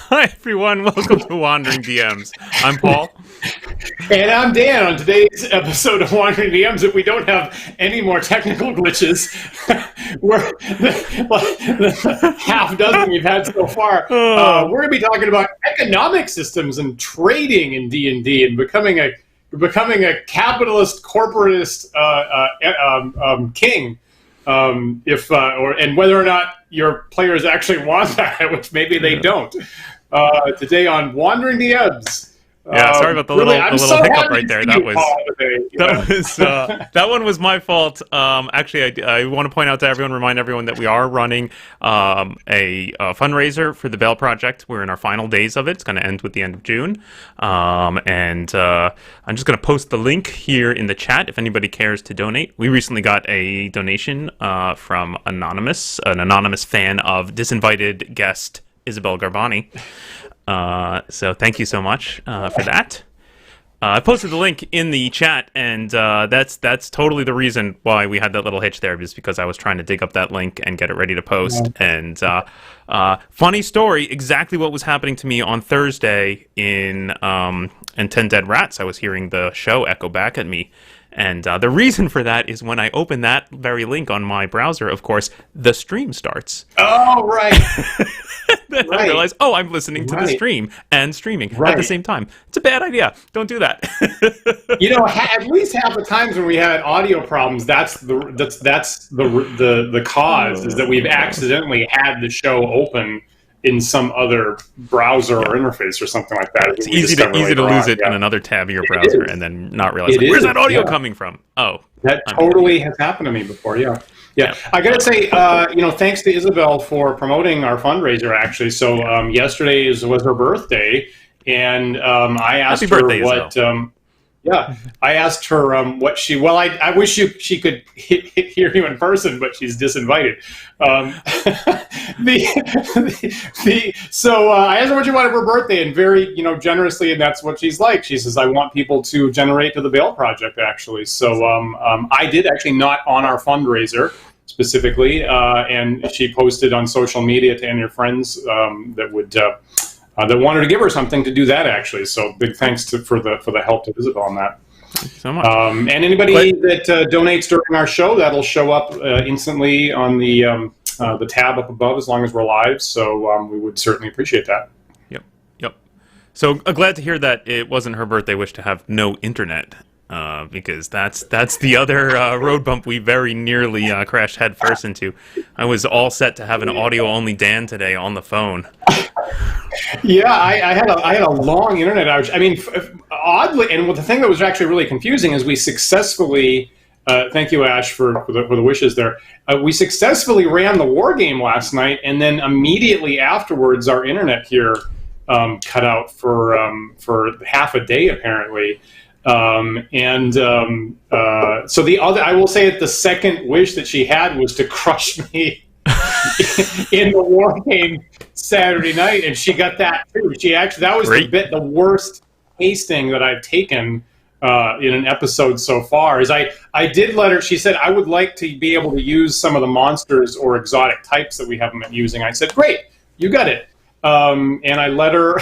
Hi, everyone. Welcome to Wandering DMs. I'm Paul. And I'm Dan. On today's episode of Wandering DMs, if we don't have any more technical glitches, we're the half dozen we've had so far. We're going to be talking about economic systems and trading in D&D and becoming a capitalist, corporatist king. And whether or not your players actually want that, which maybe they don't. Today on Wandering DMs. Yeah, sorry about the really, little so hiccup right there. That one was my fault. Actually, I want to point out to everyone, remind everyone that we are running a fundraiser for the Bell Project. We're in our final days of it. It's going to end with the end of June. And I'm just going to post the link here in the chat if anybody cares to donate. We recently got a donation from an anonymous fan of disinvited guest Isabel Garbani. So thank you so much for that. I posted the link in the chat, and that's totally the reason why we had that little hitch there, just because I was trying to dig up that link and get it ready to post. And funny story, exactly what was happening to me on Thursday in 10 Dead Rats. I was hearing the show echo back at me. And the reason for that is when I open that very link on my browser, of course, the stream starts. Oh, right. Then I realize, I'm listening to the stream and streaming at the same time. It's a bad idea. Don't do that. At least half the times when we had audio problems, that's the cause is that we've accidentally had the show open in some other browser or interface or something like that. It's easy to lose it in another tab of your browser and then not realize, where's that audio coming from? Oh. That totally has happened to me before, yeah. I got to say, thanks to Isabel for promoting our fundraiser, actually. So yesterday was her birthday, and I asked I asked her what she. Well, I wish she could hear you in person, but she's disinvited. So I asked her what she wanted for her birthday, and very generously, and that's what she's like. She says, "I want people to generate to the Bail Project." Actually, so I did actually not on our fundraiser specifically, and she posted on social media to any of your friends that would. That wanted to give her something to do that, actually. So big thanks for the help to Isabel on that. Thank you so much. And anybody that donates during our show, that'll show up instantly on the tab up above as long as we're live. So we would certainly appreciate that. Yep. So glad to hear that it wasn't her birthday wish to have no internet. Because that's the other road bump we very nearly crashed headfirst into. I was all set to have an audio-only Dan today on the phone. Yeah, I had a long internet outage. I mean, oddly, and the thing that was actually really confusing is we successfully. Thank you, Ash, for the wishes there. We successfully ran the war game last night, and then immediately afterwards, our internet here cut out for half a day, apparently. So the other, I will say that the second wish that she had was to crush me in the war game Saturday night, and she got that too. That was the worst tasting that I've taken in an episode so far. Is I did let her. She said I would like to be able to use some of the monsters or exotic types that we haven't been using. I said, great, you got it. And I let her,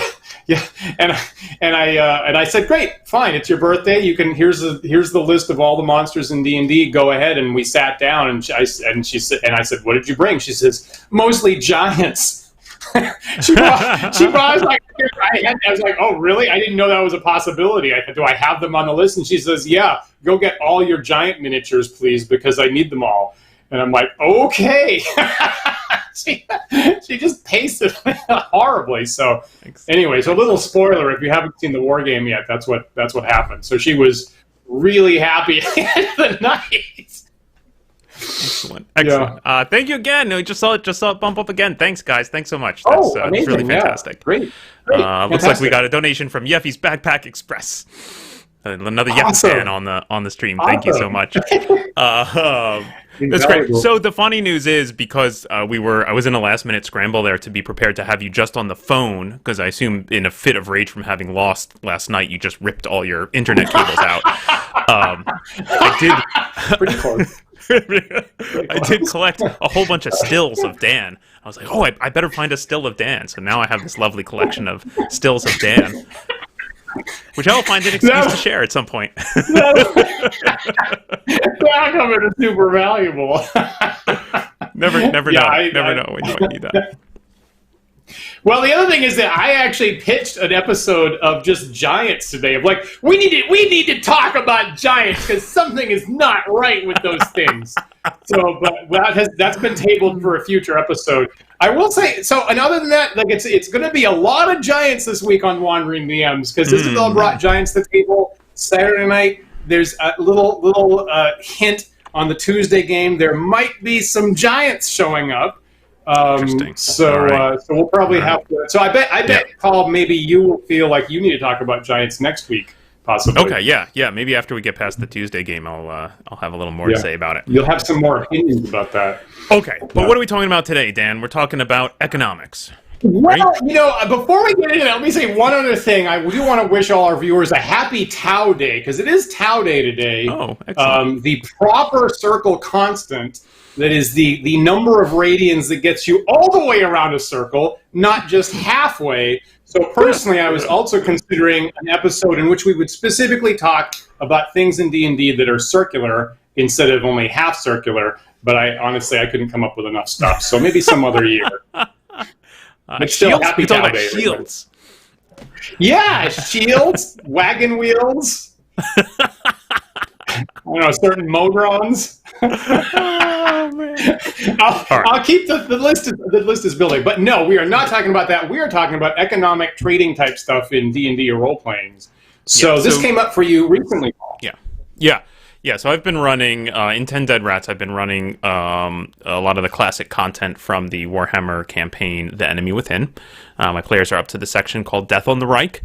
and I said, great, fine, it's your birthday. You can here's the list of all the monsters in D&D. Go ahead. And we sat down, and I said, what did you bring? She says, mostly giants. she brought I was like, oh really? I didn't know that was a possibility. Do I have them on the list? And she says, yeah, go get all your giant miniatures, please, because I need them all. And I'm like, okay. She just pasted horribly. So anyway, so a little spoiler, if you haven't seen the war game yet, that's what happened. So she was really happy at the end of the night. Excellent. Yeah. Thank you again. No, just saw it bump up again. Thanks, guys. Thanks so much. That's really fantastic. Yeah. Great. Looks like we got a donation from Yeffy's Backpack Express. Another Yeffy fan on the stream. Awesome. Thank you so much. That's great. So the funny news is, because I was in a last-minute scramble there to be prepared to have you just on the phone, because I assume in a fit of rage from having lost last night, you just ripped all your internet cables out. I did. Pretty close. I did collect a whole bunch of stills of Dan. I was like, oh, I better find a still of Dan. So now I have this lovely collection of stills of Dan, which I will find an excuse to share at some point. That comment is super valuable. Never know when you might need that. Well, the other thing is that I actually pitched an episode of just giants today. Of like, we need to talk about giants because something is not right with those things. So, but that's been tabled for a future episode. I will say so. And other than that, like it's going to be a lot of giants this week on Wandering DMs because Isabel brought giants to the table Saturday night. There's a little hint on the Tuesday game. There might be some giants showing up. Interesting. So we'll probably have to. So I bet, Paul, maybe you will feel like you need to talk about giants next week, possibly. Okay, yeah. Maybe after we get past the Tuesday game, I'll have a little more to say about it. You'll have some more opinions about that. Okay, but what are we talking about today, Dan? We're talking about economics. Well, before we get into that, let me say one other thing. I do want to wish all our viewers a happy Tau Day, because it is Tau Day today. Oh, excellent. The proper circle constant, that is the number of radians that gets you all the way around a circle, not just halfway. So personally, I was also considering an episode in which we would specifically talk about things in D&D that are circular instead of only half circular. But I couldn't come up with enough stuff. So maybe some other year. But still, shields? happy Tau Day. Shields. Yeah, shields, wagon wheels. I don't know, certain modrons. Oh, man. I'll keep the list. The list is building, but no, we are not talking about that. We are talking about economic trading type stuff in D&D or role playings. So this came up for you recently, Paul. Yeah. So I've been running in 10 Dead Rats. I've been running a lot of the classic content from the Warhammer campaign, The Enemy Within. My players are up to the section called Death on the Reich,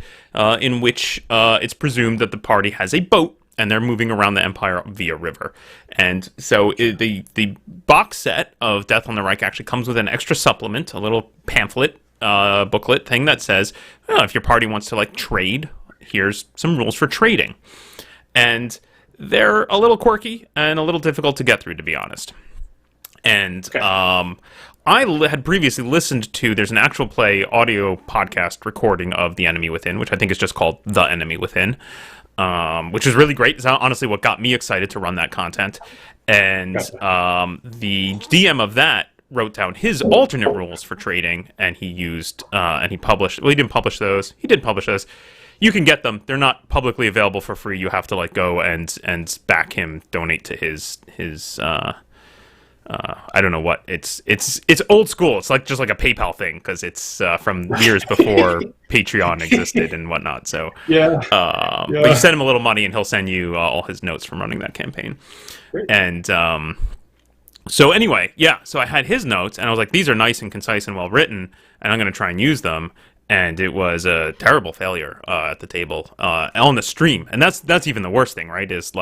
in which it's presumed that the party has a boat and they're moving around the Empire via river. And so the box set of Death on the Reich actually comes with an extra supplement, a little pamphlet, booklet thing that says, if your party wants to trade, here's some rules for trading. And they're a little quirky and a little difficult to get through, to be honest. And I had previously listened to, there's an actual play audio podcast recording of The Enemy Within, which I think is just called The Enemy Within, which is really great. It's honestly what got me excited to run that content. And the DM of that wrote down his alternate rules for trading, and he used, and he published, well, he didn't publish those. He did publish those. You can get them. They're not publicly available for free. You have to go and back him, donate to his I don't know what. It's old school. It's just like a PayPal thing because it's from years before Patreon existed and whatnot. So but you send him a little money and he'll send you all his notes from running that campaign. Great. And so anyway, so I had his notes and I was like, these are nice and concise and well written, and I'm going to try and use them. And it was a terrible failure at the table on the stream. And that's even the worst thing, right? Is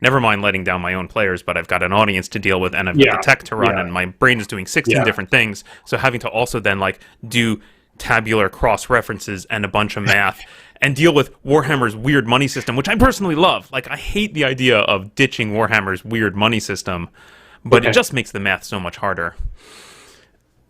never mind letting down my own players, but I've got an audience to deal with and I've got the tech to run and my brain is doing 16 different things. So having to also then do tabular cross-references and a bunch of math and deal with Warhammer's weird money system, which I personally love. I hate the idea of ditching Warhammer's weird money system, but it just makes the math so much harder.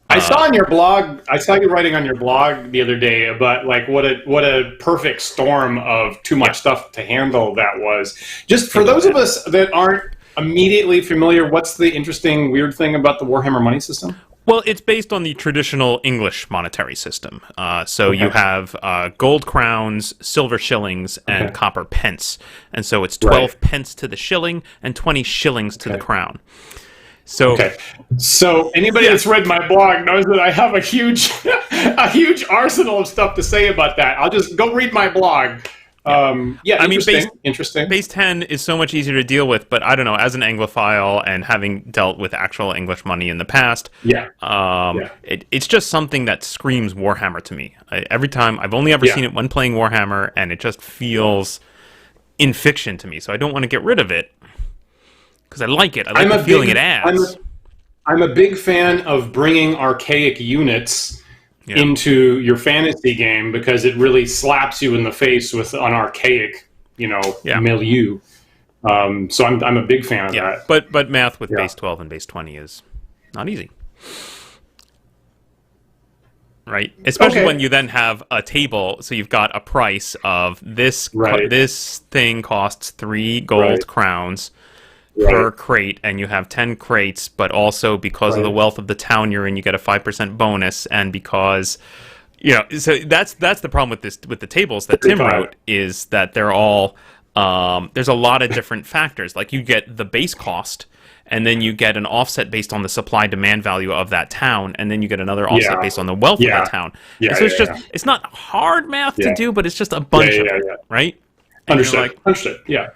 I saw on your blog. I saw you writing on your blog the other day about what a perfect storm of too much stuff to handle that was. Just for those of us that aren't immediately familiar, what's the interesting weird thing about the Warhammer money system? Well, it's based on the traditional English monetary system. So you have gold crowns, silver shillings, and copper pence, and so it's 12 pence to the shilling and 20 shillings to the crown. So anybody that's read my blog knows that I have a huge arsenal of stuff to say about that. I'll just go read my blog. Interesting. Base 10 is so much easier to deal with, but I don't know, as an Anglophile and having dealt with actual English money in the past, it's just something that screams Warhammer to me. Every time, I've only ever seen it when playing Warhammer, and it just feels in fiction to me, so I don't want to get rid of it. Because I like it. I like the feeling it adds. I'm a big fan of bringing archaic units into your fantasy game because it really slaps you in the face with an archaic, milieu. So I'm a big fan of that. But math with base 12 and base 20 is not easy. Right, especially when you then have a table, so you've got a price of this. This thing costs 3 gold crowns per crate, and you have 10 crates. But also because of the wealth of the town you're in, you get a 5% bonus, and because so that's the problem with the tables that Tim wrote, is that they're all there's a lot of different factors. Like you get the base cost. And then you get an offset based on the supply-demand value of that town, and then you get another offset based on the wealth of that town. So it's it's not hard math to do, but it's just a bunch of it, right? And Understood. Yeah.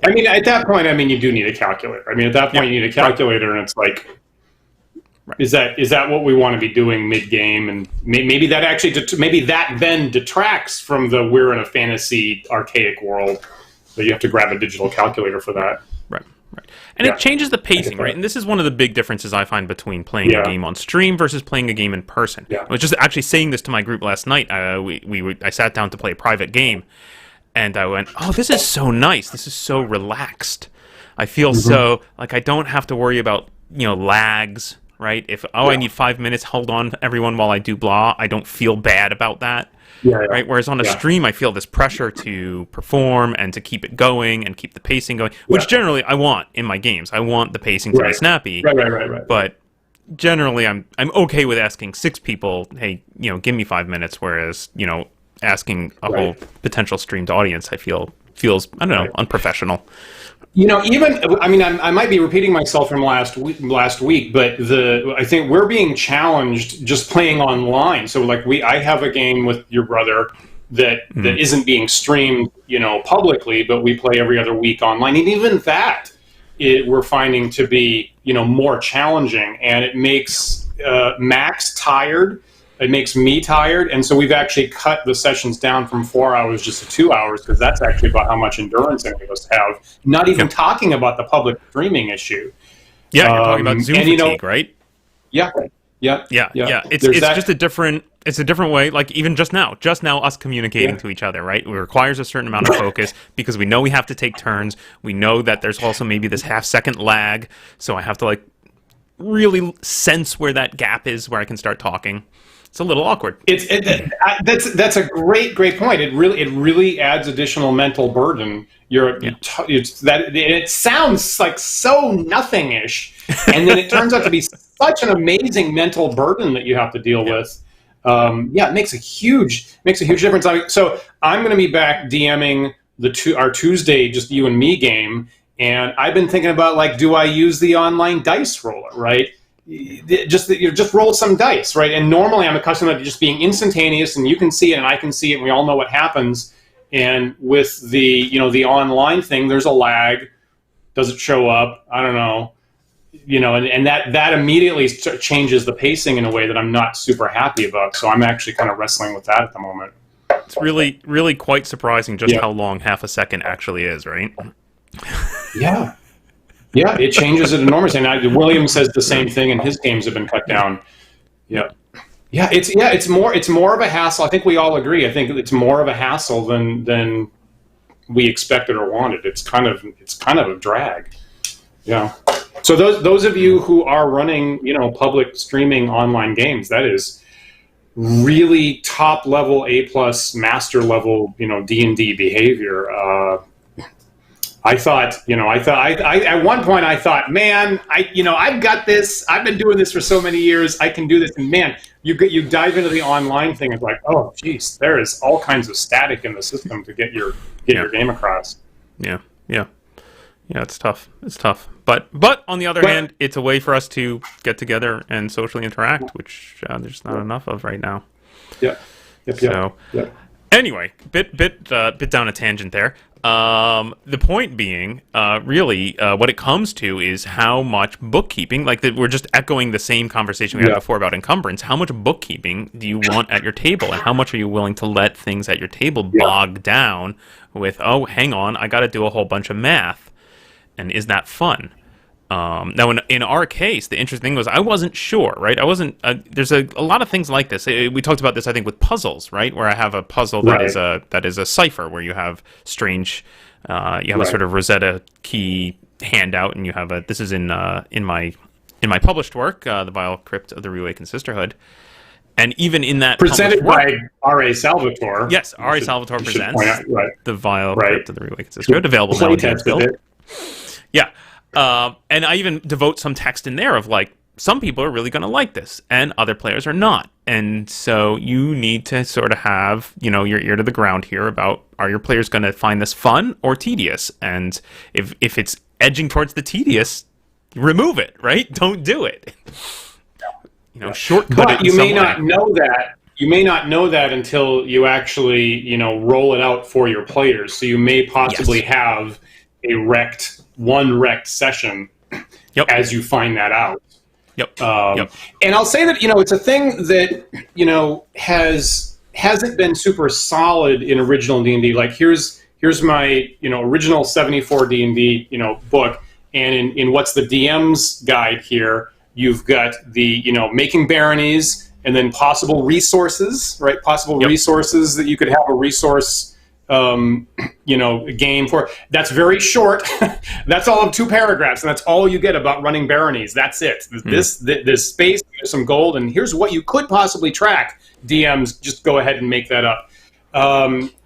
I mean, at that point, you do need a calculator. I mean, at that point, you need a calculator, and it's like, is that what we want to be doing mid-game? And maybe that actually, maybe that then detracts from the we're in a fantasy archaic world, so you have to grab a digital calculator for that. Right. And it changes the pacing, right? And this is one of the big differences I find between playing a game on stream versus playing a game in person. I was just actually saying this to my group last night. I sat down to play a private game, and I went, "Oh, this is so nice. This is so relaxed. I feel so like I don't have to worry about lags, right? If I need 5 minutes, hold on, everyone, while I do blah. I don't feel bad about that." Right. Whereas on a stream, I feel this pressure to perform and to keep it going and keep the pacing going, which generally I want in my games. I want the pacing to be snappy. Right. But generally, I'm okay with asking 6 people, "Hey, give me 5 minutes." Whereas asking a whole potential streamed audience, feels I don't know, unprofessional. I might be repeating myself from last week, but I think we're being challenged just playing online. So I have a game with your brother that isn't being streamed, publicly, but we play every other week online. And even that, we're finding to be, more challenging, and it makes Max tired. It makes me tired, and so we've actually cut the sessions down from 4 hours just to 2 hours, because that's actually about how much endurance any of us have. Not even talking about the public streaming issue. Yeah, you're talking about Zoom fatigue, right? Yeah. It's just a different way. Like even just now us communicating to each other, right? It requires a certain amount of focus because we know we have to take turns. We know that there's also maybe this half-second lag, so I have to really sense where that gap is where I can start talking. It's a little awkward. That's a great point. It really adds additional mental burden. It sounds like so nothing-ish, and then it turns out to be such an amazing mental burden that you have to deal with. It makes a huge difference. So I'm going to be back DMing our Tuesday just you and me game, and I've been thinking about do I use the online dice roller, right? Just roll some dice, right? And normally I'm accustomed to just being instantaneous, and you can see it and I can see it, and we all know what happens. And with the online thing, there's a lag. Does it show up? I don't know. And that immediately changes the pacing in a way that I'm not super happy about. So I'm actually kind of wrestling with that at the moment. It's really, really quite surprising just how long half a second actually is, right? Yeah. Yeah, it changes it enormously. And William says the same thing, and his games have been cut down. It's more of a hassle. I think we all agree. I think it's more of a hassle than we expected or wanted. It's kind of a drag. Yeah. So those of you who are running, public streaming online games, that is really top level A+ master level, D&D behavior. I thought, at one point I thought, man, I've got this. I've been doing this for so many years. I can do this. And man, you dive into the online thing. It's like, oh, geez, there is all kinds of static in the system to get your game across. Yeah. It's tough. But on the other hand, it's a way for us to get together and socially interact, which there's not enough of right now. Yeah. Anyway, bit down a tangent there. The point being, really, what it comes to is how much bookkeeping, we're just echoing the same conversation we had before about encumbrance. How much bookkeeping do you want at your table, and how much are you willing to let things at your table bog down with, oh, hang on, I got to do a whole bunch of math, and is that fun? Now, in our case, the interesting thing was I wasn't sure, right? I wasn't. There's a lot of things like this. We talked about this, I think, with puzzles, right? Where I have a puzzle that is a cipher, where you have strange You have a sort of Rosetta key handout, and you have a. This is in my published work, The Vile Crypt of the Reawakened Sisterhood. And even in that presented by R.A. Salvatore. Yes, R.A. Salvatore presents The Vile Crypt of the Reawakened Sisterhood, available now in Build. Yeah. And I even devote some text in there of like, some people are really going to like this, and other players are not. And so you need to sort of have, your ear to the ground here about, are your players going to find this fun or tedious? And if it's edging towards the tedious, remove it, right? Don't do it. Shortcut it. But you may not know that. You may not know that until you actually, roll it out for your players. So you may possibly have one wrecked session as you find that out. And I'll say that, it's a thing that, hasn't been super solid in original D&D. Like here's my, original 74 D&D, book. And in what's the DM's guide here, you've got the, making baronies, and then possible resources, right? Possible resources that you could have a resource, game for. That's very short. That's all of 2 paragraphs, and that's all you get about running baronies. That's it. This space, there's some gold, and here's what you could possibly track. DMs, just go ahead and make that up.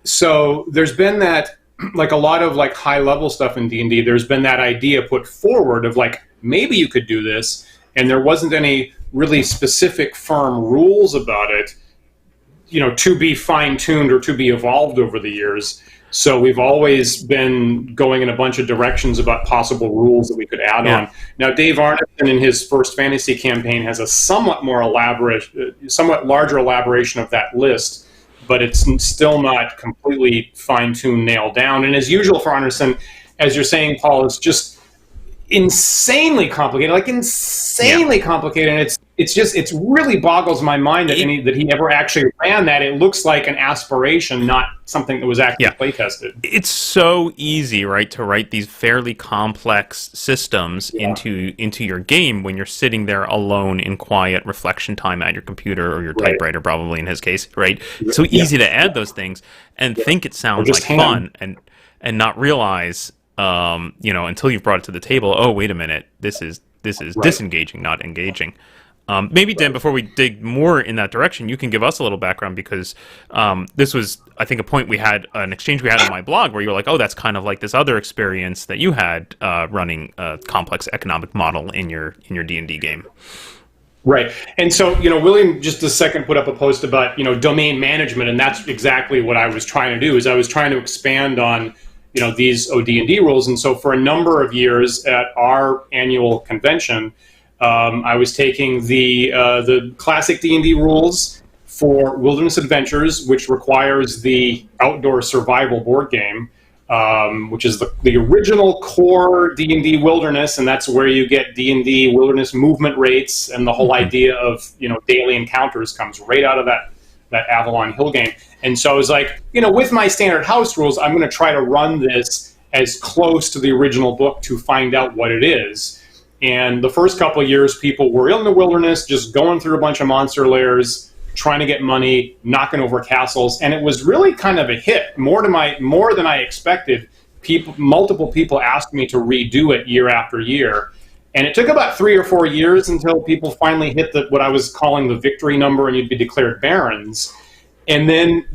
So there's been that, like a lot of like high level stuff in D&D, there's been that idea put forward of like, maybe you could do this, and there wasn't any really specific firm rules about it, to be fine-tuned or to be evolved over the years. So we've always been going in a bunch of directions about possible rules that we could add on. Now, Dave Arneson in his first fantasy campaign has a somewhat larger elaboration of that list, but it's still not completely fine-tuned, nailed down. And as usual for Arneson, as you're saying, Paul, it's just insanely complicated, complicated, and it really boggles my mind that he ever actually ran that. It looks like an aspiration, not something that was actually play tested. It's so easy, right, to write these fairly complex systems into your game when you're sitting there alone in quiet reflection time at your computer or your typewriter, probably in his case, right? It's so easy to add those things and think it sounds like fun and not realize until you've brought it to the table, oh, wait a minute, this is disengaging, not engaging. Maybe, Dan, before we dig more in that direction, you can give us a little background, because this was, I think, an exchange we had on my blog where you were like, oh, that's kind of like this other experience that you had running a complex economic model in your D&D game. Right. And so, William just a second put up a post about, domain management, and that's exactly what I was trying to do, is I was trying to expand on these OD&D rules. And so for a number of years at our annual convention, I was taking the classic D&D rules for Wilderness Adventures, which requires the outdoor survival board game, which is the original core D&D Wilderness, and that's where you get D&D Wilderness movement rates, and the whole idea of daily encounters comes right out of that Avalon Hill game. And so I was like, with my standard house rules, I'm going to try to run this as close to the original book to find out what it is. And the first couple of years, people were in the wilderness, just going through a bunch of monster lairs, trying to get money, knocking over castles, and it was really kind of a hit. More than I expected. Multiple people asked me to redo it year after year. And it took about 3 or 4 years until people finally hit what I was calling the victory number, and you'd be declared barons. And then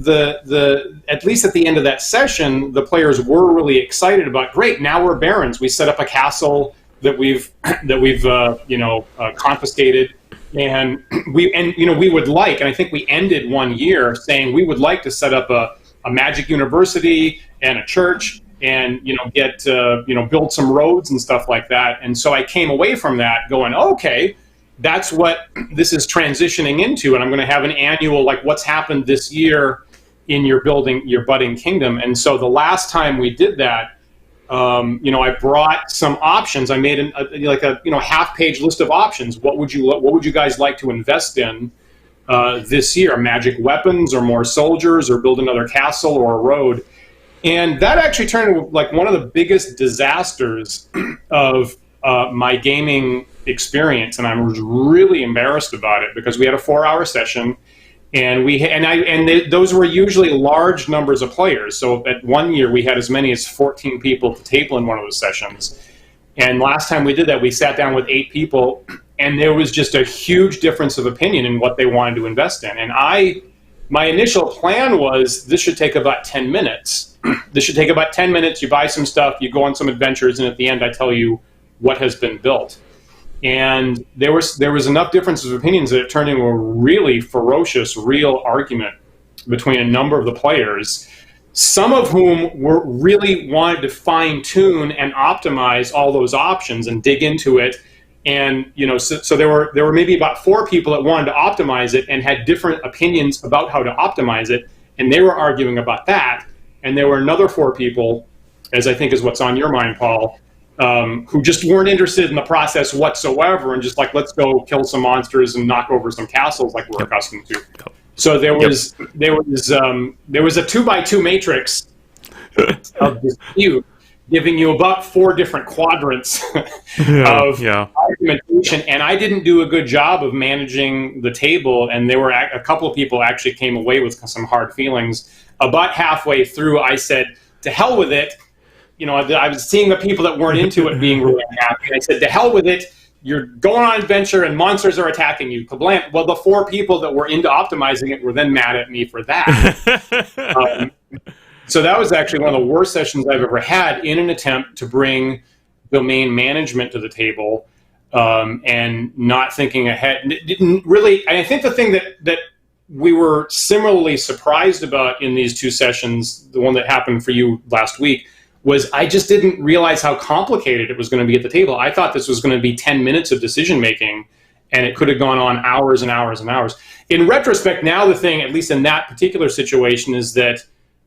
at least at the end of that session, the players were really excited about, great, now we're barons. We set up a castle that we've confiscated, and we would like, and I think we ended one year saying we would like to set up a magic university and a church, and build some roads and stuff like that. And so I came away from that going, okay, that's what this is transitioning into, and I'm going to have an annual, like, what's happened this year in your budding kingdom. And so the last time we did that, I brought some options. I made a half-page list of options. What would you guys like to invest in this year? Magic weapons, or more soldiers, or build another castle, or a road? And that actually turned into like one of the biggest disasters of my gaming experience, and I was really embarrassed about it, because we had a 4-hour session, And those were usually large numbers of players. So at one year we had as many as 14 people at the table in one of those sessions. And last time we did that, we sat down with 8 people, and there was just a huge difference of opinion in what they wanted to invest in. And my initial plan was this should take about 10 minutes. This should take about 10 minutes. You buy some stuff, you go on some adventures, and at the end I tell you what has been built. And there was enough differences of opinions that it turned into a really ferocious, real argument between a number of the players, some of whom really wanted to fine-tune and optimize all those options and dig into it. And so there were maybe about 4 people that wanted to optimize it and had different opinions about how to optimize it, and they were arguing about that. And there were another 4 people, as I think is what's on your mind, Paul, who just weren't interested in the process whatsoever, and just like, let's go kill some monsters and knock over some castles like we're accustomed to. So there was a 2x2 matrix of dispute, giving you about 4 different quadrants of argumentation, and I didn't do a good job of managing the table, and there were a couple of people actually came away with some hard feelings. About halfway through, I said, to hell with it. I was seeing the people that weren't into it being really happy. I said, to hell with it. You're going on an adventure and monsters are attacking you. Kablam. Well, the 4 people that were into optimizing it were then mad at me for that. So that was actually one of the worst sessions I've ever had in an attempt to bring domain management to the table, and not thinking ahead. Didn't really. And I think the thing that we were similarly surprised about in these 2 sessions, the one that happened for you last week, was I just didn't realize how complicated it was going to be at the table. I thought this was going to be 10 minutes of decision making, and it could have gone on hours and hours and hours. In retrospect, now the thing, at least in that particular situation, is that it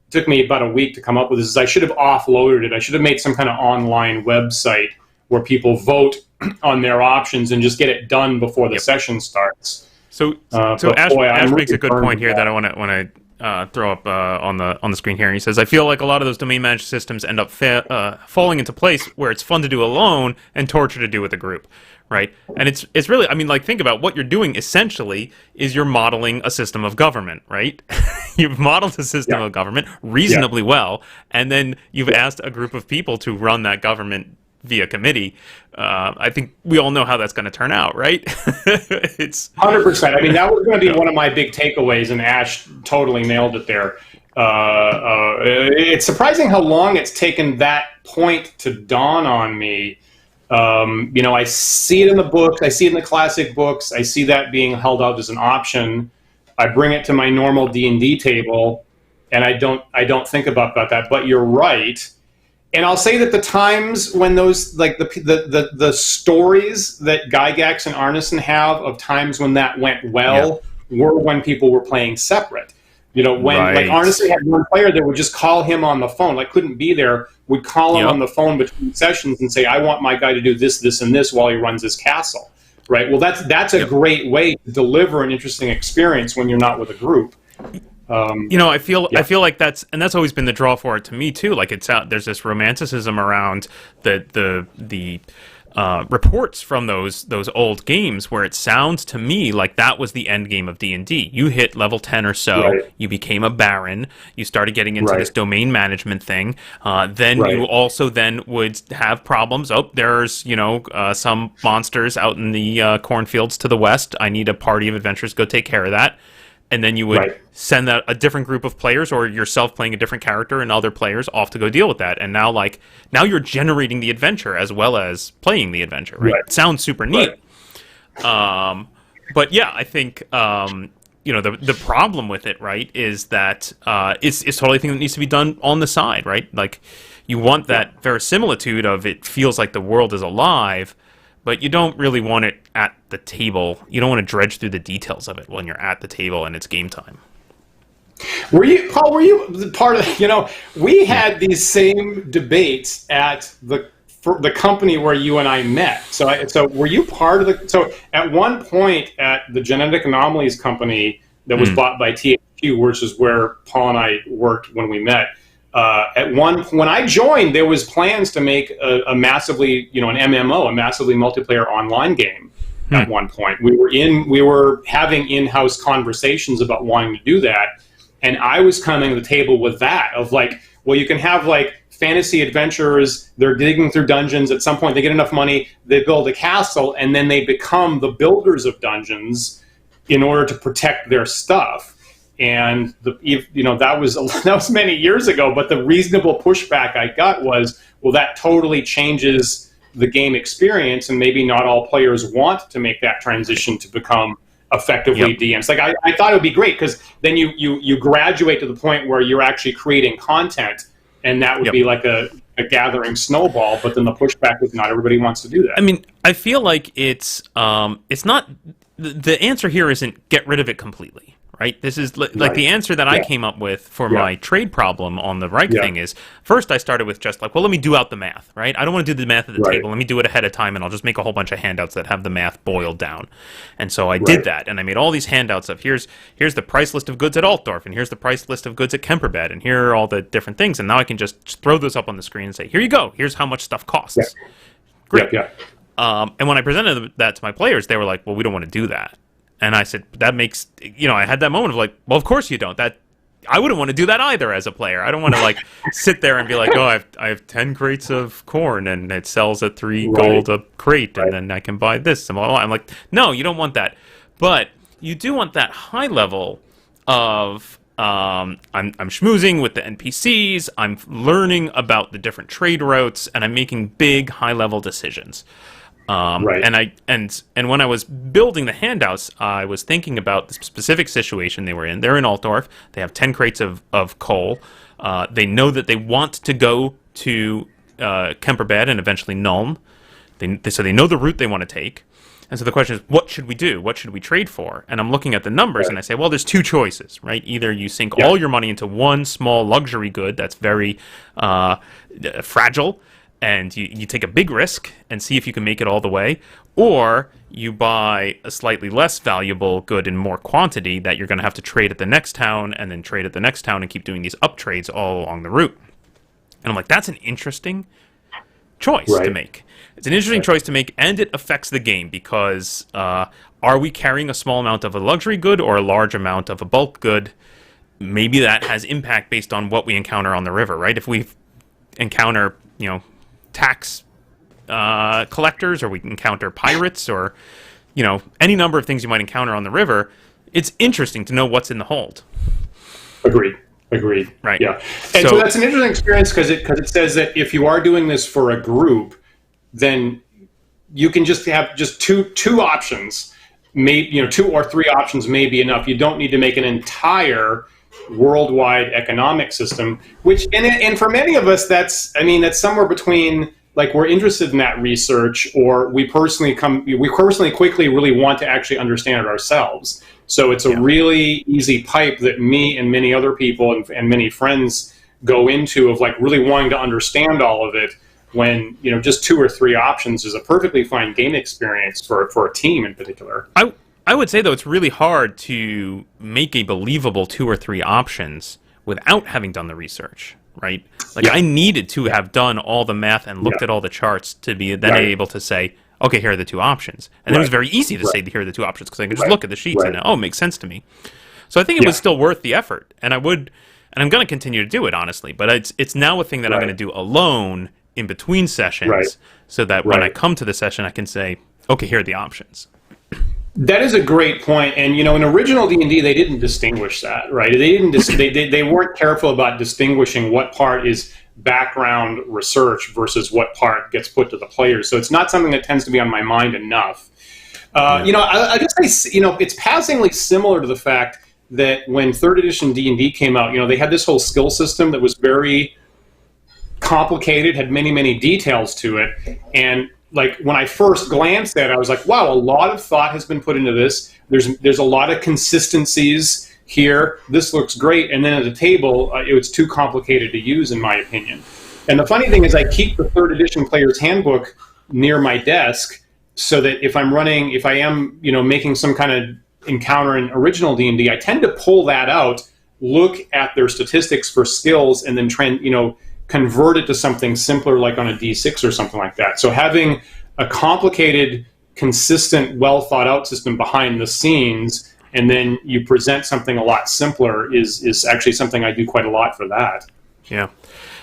took me about a week to come up with this, is I should have offloaded it. I should have made some kind of online website where people vote on their options and just get it done before the session starts. So Ash makes a good point here that I want to throw up on the screen here, and he says, I feel like a lot of those domain managed systems end up falling into place where it's fun to do alone and torture to do with a group, right? And it's really, I mean, like, think about what you're doing essentially is you're modeling a system of government, right? You've modeled a system of government reasonably well, and then you've asked a group of people to run that government via committee. I think we all know how that's going to turn out, right? It's 100%. I mean, that was going to be one of my big takeaways, and Ash totally nailed it there. It's surprising how long it's taken that point to dawn on me. I see it in the books, I see it in the classic books, I see that being held out as an option. I bring it to my normal D&D table, and I don't think about that. But you're right. And I'll say that the times when those, like the stories that Gygax and Arneson have of times when that went well were when people were playing separate. When like Arneson had one player that would just call him on the phone, like couldn't be there, would call him on the phone between sessions and say, I want my guy to do this, this, and this while he runs his castle. Right? Well, that's a great way to deliver an interesting experience when you're not with a group. I feel like that's always been the draw for it to me too. Like there's this romanticism around the reports from those old games where it sounds to me like that was the end game of D&D. You hit level 10 or so, you became a baron, you started getting into this domain management thing. Then you also then would have problems. Oh, there's some monsters out in the cornfields to the west. I need a party of adventurers go take care of that. And then you would send a different group of players, or yourself playing a different character and other players off to go deal with that. And now you're generating the adventure as well as playing the adventure, right? It sounds super neat. But yeah, I think the problem with it, right, is that it's totally a thing that needs to be done on the side, right? Like you want that verisimilitude of it feels like the world is alive, but you don't really want it at the table. You don't want to dredge through the details of it when you're at the table and it's game time. Were you part of, we had these same debates at the company where you and I met. So were you part of so at one point at the Genetic Anomalies company that was bought by THQ, which is where Paul and I worked when we met, when I joined, there was plans to make a massively, an MMO, a massively multiplayer online game. at one point. We were having in-house conversations about wanting to do that, and I was coming to the table with that of like, well, you can have like fantasy adventurers, they're digging through dungeons, at some point they get enough money, they build a castle, and then they become the builders of dungeons in order to protect their stuff. And that was many years ago, but the reasonable pushback I got was, well, that totally changes the game experience, and maybe not all players want to make that transition to become effectively DMs. Like I thought it would be great, because then you graduate to the point where you're actually creating content, and that would be like a gathering snowball. But then the pushback is not everybody wants to do that. I mean, I feel like it's not, the answer here isn't get rid of it completely. Right. This is like the answer that I came up with for my trade problem on the Reich thing is, first I started with just like, well, let me do out the math. Right. I don't want to do the math at the table. Let me do it ahead of time, and I'll just make a whole bunch of handouts that have the math boiled down. And so I did that, and I made all these handouts of here's the price list of goods at Altdorf, and here's the price list of goods at Kemperbad, and here are all the different things. And now I can just throw those up on the screen and say, here you go. Here's how much stuff costs. Great. And when I presented that to my players, they were like, well, we don't want to do that. And I said, that makes, I had that moment of like, well, of course you don't. I wouldn't want to do that either as a player. I don't want to like sit there and be like, oh, I have 10 crates of corn and it sells at 3 gold a crate, and then I can buy this. And I'm like, no, you don't want that. But you do want that high level of I'm schmoozing with the NPCs, I'm learning about the different trade routes, and I'm making big high level decisions. And when I was building the handouts, I was thinking about the specific situation they were in. They're in Altdorf. They have 10 crates of coal. They know that they want to go to Kemperbad and eventually Nuln. So they know the route they want to take. And so the question is, what should we do? What should we trade for? And I'm looking at the numbers, and I say, well, there's two choices, right? Either you sink all your money into one small luxury good that's very fragile, and you take a big risk and see if you can make it all the way, or you buy a slightly less valuable good in more quantity that you're going to have to trade at the next town, and then trade at the next town, and keep doing these up trades all along the route. And I'm like, that's an interesting choice to make. It's an interesting choice to make, and it affects the game, because are we carrying a small amount of a luxury good or a large amount of a bulk good? Maybe that has impact based on what we encounter on the river, right? If we encounter, tax collectors, or we encounter pirates, or any number of things you might encounter on the river, it's interesting to know what's in the hold. Agreed. Right. Yeah. And so that's an interesting experience, because it says that if you are doing this for a group, then you can just have two options. Maybe 2 or 3 options may be enough. You don't need to make an entire worldwide economic system, which and for many of us that's somewhere between, like, we're interested in that research, or we personally quickly really want to actually understand it ourselves. So it's a really easy pipe that me and many other people and many friends go into, of like really wanting to understand all of it, when just 2 or 3 options is a perfectly fine game experience for a team in particular. I would say, though, it's really hard to make a believable 2 or 3 options without having done the research, right? Like, I needed to have done all the math and looked at all the charts to be then able to say, okay, here are the 2 options. And it was very easy to say, here are the 2 options, because I could just look at the sheets and, it makes sense to me. So I think it was still worth the effort. And I'm going to continue to do it, honestly. But it's now a thing that I'm going to do alone in between sessions, so that when I come to the session, I can say, okay, here are the options. That is a great point. And in original D&D, they didn't distinguish that, right? They didn't. They weren't careful about distinguishing what part is background research versus what part gets put to the players. So it's not something that tends to be on my mind enough. I guess it's passingly similar to the fact that when 3rd edition D&D came out, they had this whole skill system that was very complicated, had many, many details to it. And like, when I first glanced at it, I was like, wow, a lot of thought has been put into this. There's a lot of consistencies here. This looks great. And then at the table, it was too complicated to use, in my opinion. And the funny thing is, I keep the 3rd edition player's handbook near my desk, so that if I am making some kind of encounter in original D&D, I tend to pull that out, look at their statistics for skills, and then convert it to something simpler, like on a D6 or something like that. So having a complicated consistent, well thought out system behind the scenes, and then you present something a lot simpler is actually something I do quite a lot for that. Yeah.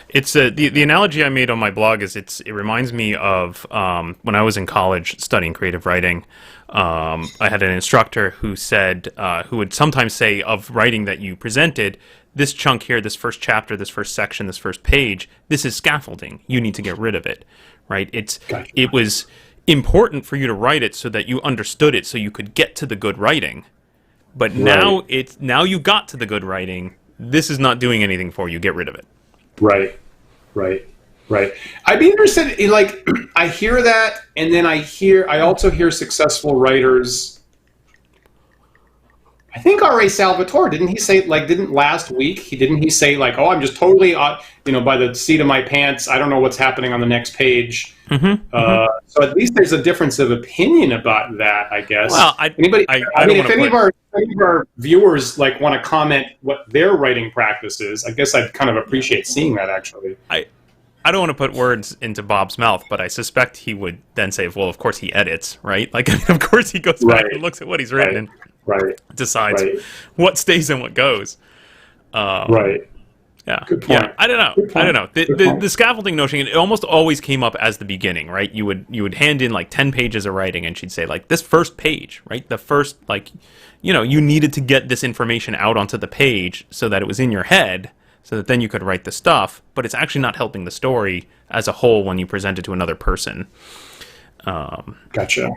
It's the analogy I made on my blog is it reminds me of when I was in college studying creative writing. I had an instructor who said who would sometimes say of writing that you presented, this chunk here, this first chapter, this first section, this first page, this is scaffolding. You need to get rid of it, right? Gotcha. It was important for you to write it so that you understood it, so you could get to the good writing. But now you got to the good writing. This is not doing anything for you. Get rid of it. Right. I'd be interested in, like, I hear that, and then I also hear successful writers. I think R.A. Salvatore, didn't he say, like, didn't he say, like, oh, I'm just totally, by the seat of my pants, I don't know what's happening on the next page. So at least there's a difference of opinion about that, I guess. Well, if any of our viewers, like, want to comment what their writing practice is, I guess I'd kind of appreciate seeing that, actually. I don't want to put words into Bob's mouth, but I suspect he would then say, well, of course he edits, right? Like, of course he goes back and looks at what he's written and decides what stays and what goes. Yeah. Good point. Yeah. I don't know. The scaffolding notion, it almost always came up as the beginning, right? You would hand in like 10 pages of writing, and she'd say, like, this first page, right? The first, like, you needed to get this information out onto the page so that it was in your head, so that then you could write the stuff, but it's actually not helping the story as a whole when you present it to another person. Gotcha.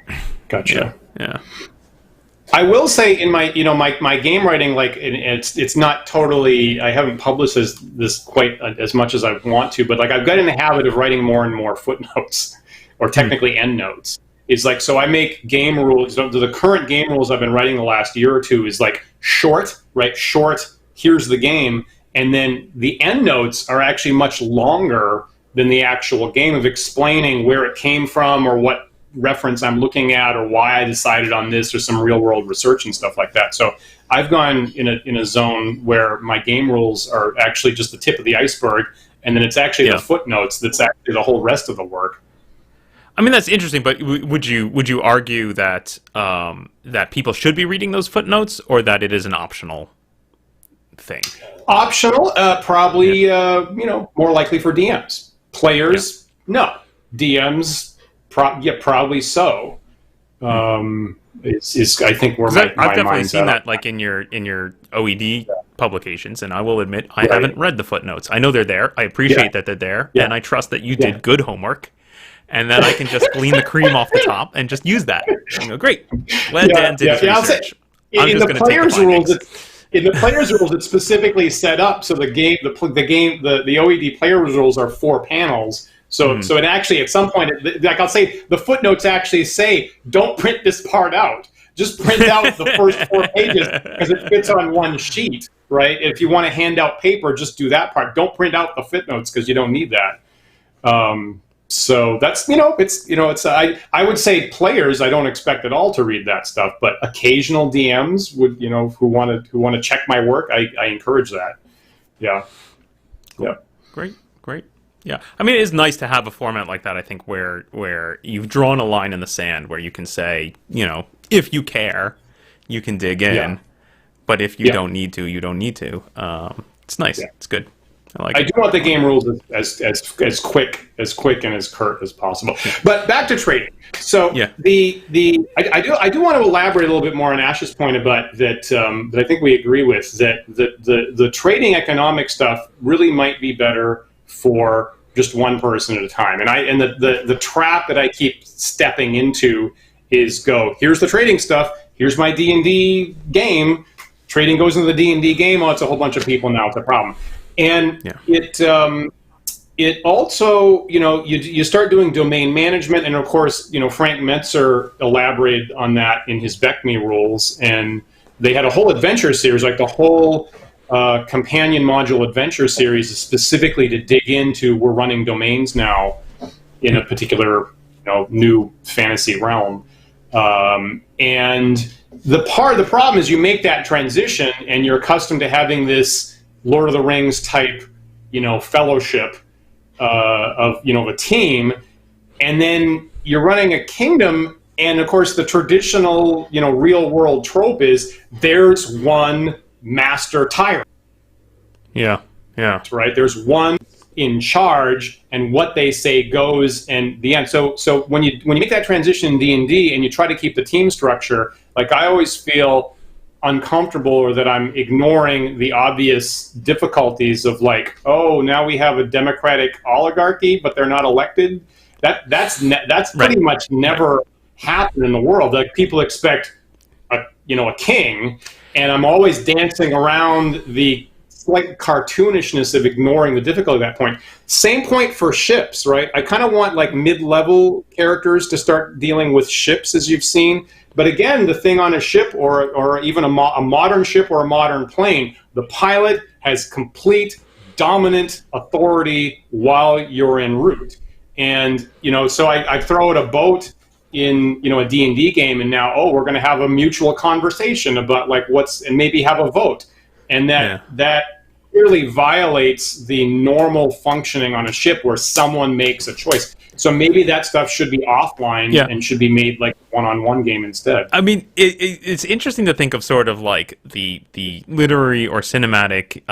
Yeah. I will say in my my game writing, like, it's not totally, I haven't published this quite as much as I want to, but, like, I've got in the habit of writing more and more footnotes, or technically endnotes. It's like, so I make game rules. The current game rules I've been writing the last year or two is like short, here's the game. And then the endnotes are actually much longer than the actual game, of explaining where it came from, or what reference I'm looking at, or why I decided on this, or some real world research and stuff like that. So I've gone in a zone where my game rules are actually just the tip of the iceberg, and then it's actually the footnotes that's actually the whole rest of the work. I mean, that's interesting, but would you argue that that people should be reading those footnotes, or that it is an optional thing? Optional, probably. More likely for DMs. Players, no. DMs, probably so. Is I think where my I've definitely seen at. that, like, in your OED publications, and I will admit I haven't read the footnotes. I know they're there. I appreciate that they're there, and I trust that you did good homework, and then I can just glean the cream off the top and just use that. And go, great. Glad Dan did his research. In the players' rules, in the players' rules, it's specifically set up so the OED players' rules are 4 panels. So it actually, at some point, like, I'll say, the footnotes actually say, don't print this part out. Just print out the first 4 pages, because it fits on one sheet, right? If you want to hand out paper, just do that part. Don't print out the footnotes, because you don't need that. So that's, I would say players, I don't expect at all to read that stuff, but occasional DMs would, who want to check my work, I encourage that. Yeah. Yeah. Great. Yeah. I mean, it is nice to have a format like that, I think, where you've drawn a line in the sand, where you can say, if you care, you can dig in, but if you don't need to, you don't need to. It's nice. Yeah. It's good. I do want the game rules as quick and as curt as possible. But back to trading. So I do want to elaborate a little bit more on Ash's point about that I think we agree with, that the trading economic stuff really might be better for just one person at a time. And the trap that I keep stepping into is here's the trading stuff, here's my D&D game. Trading goes into the D&D game. Oh, it's a whole bunch of people now. It's a problem. And it also, you start doing domain management, and of course, Frank Metzer elaborated on that in his Beckme rules, and they had a whole adventure series, like the whole companion module adventure series is specifically to dig into, we're running domains now in a particular, new fantasy realm. And the problem is you make that transition, and you're accustomed to having this Lord of the Rings type, fellowship of a team, and then you're running a kingdom, And of course, the traditional, real world trope is there's one master tyrant. Yeah. Yeah. Right? There's one in charge, and what they say goes, and the end. So when you make that transition in D&D and you try to keep the team structure, like I always feel uncomfortable, or that I'm ignoring the obvious difficulties of like, oh, now we have a democratic oligarchy, but they're not elected. That's pretty much never happened in the world. Like people expect a king, and I'm always dancing around the slight cartoonishness of ignoring the difficulty at that point. Same point for ships, right? I kind of want like mid-level characters to start dealing with ships, as you've seen. But again, the thing on a ship, or even a modern ship or a modern plane, the pilot has complete dominant authority while you're en route. And so I throw out a boat in a D&D game, and now we're going to have a mutual conversation about like and maybe have a vote. And that clearly violates the normal functioning on a ship where someone makes a choice. So maybe that stuff should be offline and should be made like one-on-one game instead. I mean, it's interesting to think of sort of like the literary or cinematic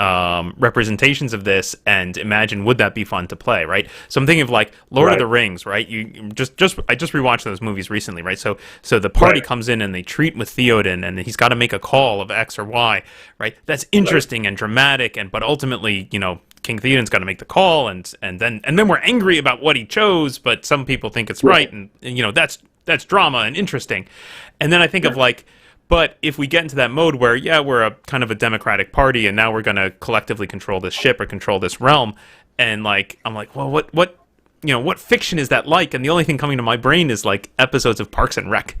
representations of this, and imagine, would that be fun to play, right? So I'm thinking of like Lord of the Rings, right? I just rewatched those movies recently, right? So the party comes in and they treat with Theoden, and he's got to make a call of X or Y, right? That's interesting and dramatic, but ultimately, King Theoden's got to make the call, and then we're angry about what he chose, but some people think it's right, and that's drama and interesting. And then I think of like, but if we get into that mode where we're a kind of a democratic party, and now we're going to collectively control this ship or control this realm, and like I'm like, well, what fiction is that like? And the only thing coming to my brain is like episodes of Parks and Rec,